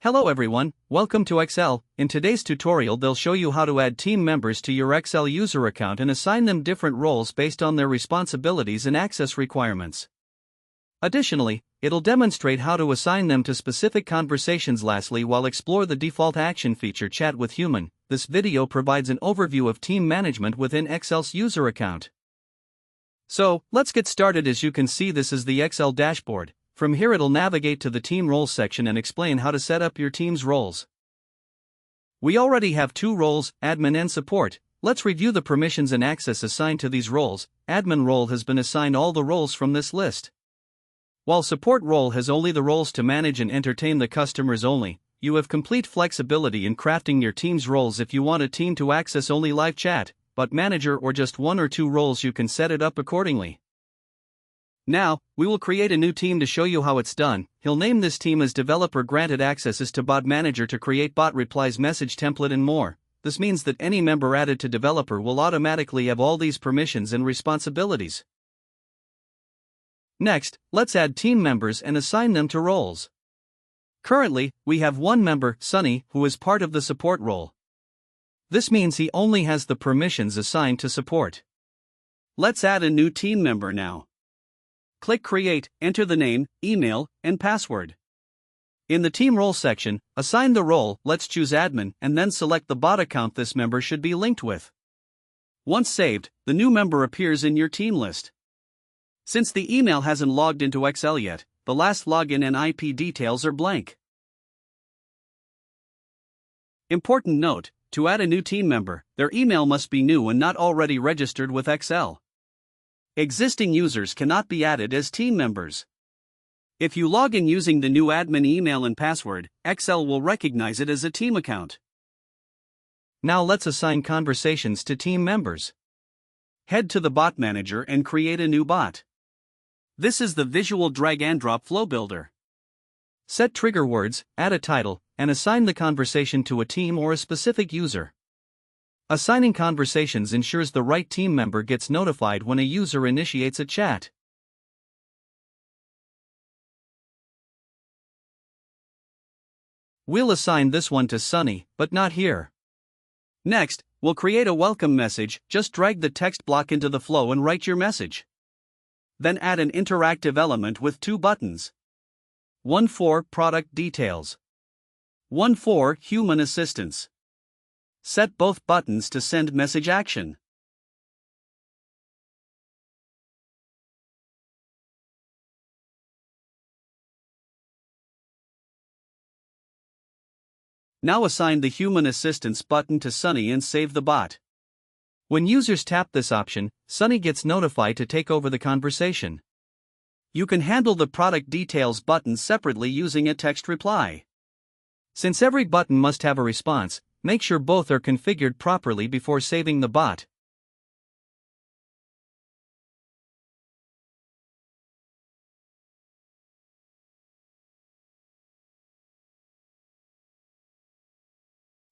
Hello everyone, welcome to Acele. In today's tutorial they'll show you how to add team members to your Acele user account and assign them different roles based on their responsibilities and access requirements. Additionally, it'll demonstrate how to assign them to specific conversations. Lastly, we'll explore the default action feature Chat with Human. This video provides an overview of team management within Acele's user account. So, let's get started. As you can see, this is the Acele dashboard. From here it'll navigate to the Team Roles section and explain how to set up your team's roles. We already have two roles, Admin and Support. Let's review the permissions and access assigned to these roles. Admin role has been assigned all the roles from this list, while Support role has only the roles to manage and entertain the customers only. You have complete flexibility in crafting your team's roles. If you want a team to access only live chat, but manager, or just one or two roles, you can set it up accordingly. Now, we will create a new team to show you how it's done. He'll name this team as Developer. Granted accesses to Bot Manager to create bot replies, message template and more. This means that any member added to Developer will automatically have all these permissions and responsibilities. Next, let's add team members and assign them to roles. Currently, we have one member, Sunny, who is part of the Support role. This means he only has the permissions assigned to Support. Let's add a new team member now. Click Create, enter the name, email, and password. In the Team Role section, assign the role. Let's choose Admin and then select the bot account this member should be linked with. Once saved, the new member appears in your team list. Since the email hasn't logged into Acele yet, the last login and IP details are blank. Important note: to add a new team member, their email must be new and not already registered with Acele. Existing users cannot be added as team members. If you log in using the new admin email and password, Acele will recognize it as a team account. Now let's assign conversations to team members. Head to the Bot Manager and create a new bot. This is the visual drag and drop flow builder. Set trigger words, add a title, and assign the conversation to a team or a specific user. Assigning conversations ensures the right team member gets notified when a user initiates a chat. We'll assign this one to Sunny, but not here. Next, we'll create a welcome message. Just drag the text block into the flow and write your message. Then add an interactive element with two buttons. One for Product Details. One for Human Assistance. Set both buttons to send message action. Now assign the Human Assistance button to Sunny and save the bot. When users tap this option, Sunny gets notified to take over the conversation. You can handle the Product Details button separately using a text reply. Since every button must have a response, make sure both are configured properly before saving the bot.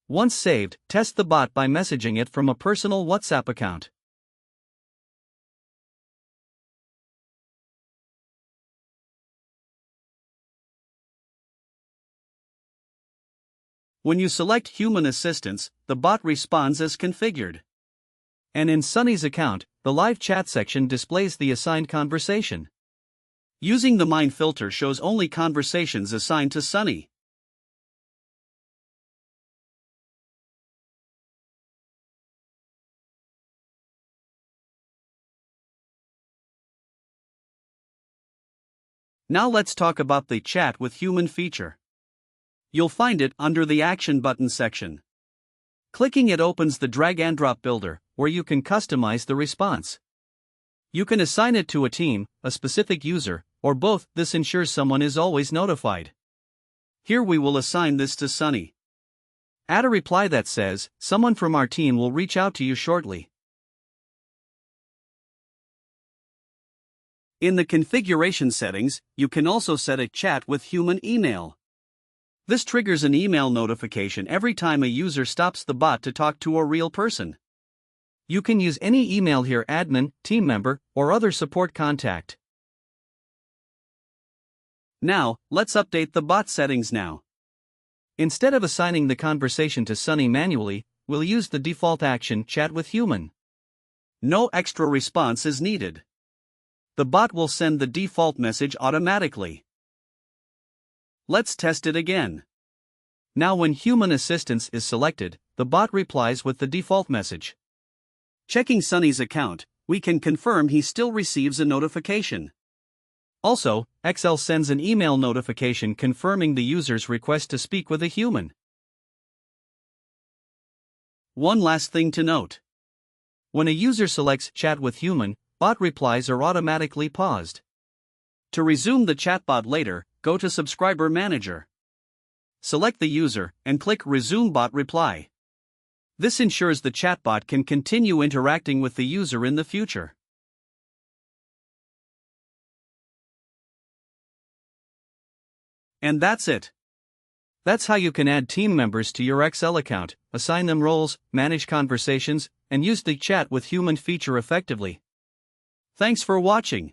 Once saved, test the bot by messaging it from a personal WhatsApp account. When you select Human Assistance, the bot responds as configured. And in Sunny's account, the live chat section displays the assigned conversation. Using the Mine filter shows only conversations assigned to Sunny. Now let's talk about the Chat with Human feature. You'll find it under the Action button section. Clicking it opens the drag and drop builder, where you can customize the response. You can assign it to a team, a specific user, or both. This ensures someone is always notified. Here we will assign this to Sunny. Add a reply that says, "Someone from our team will reach out to you shortly." In the configuration settings, you can also set a Chat with Human email. This triggers an email notification every time a user stops the bot to talk to a real person. You can use any email here: admin, team member, or other support contact. Now, let's update the bot settings now. Instead of assigning the conversation to Sunny manually, we'll use the default action Chat with Human. No extra response is needed. The bot will send the default message automatically. Let's test it again. Now when Human Assistance is selected, the bot replies with the default message. Checking Sunny's account, we can confirm he still receives a notification. Also, Acele sends an email notification confirming the user's request to speak with a human. One last thing to note. When a user selects Chat with Human, bot replies are automatically paused. To resume the chatbot later, go to Subscriber Manager. Select the user and click Resume Bot Reply. This ensures the chatbot can continue interacting with the user in the future. And that's it. That's how you can add team members to your Acele account, assign them roles, manage conversations, and use the Chat with Human feature effectively. Thanks for watching.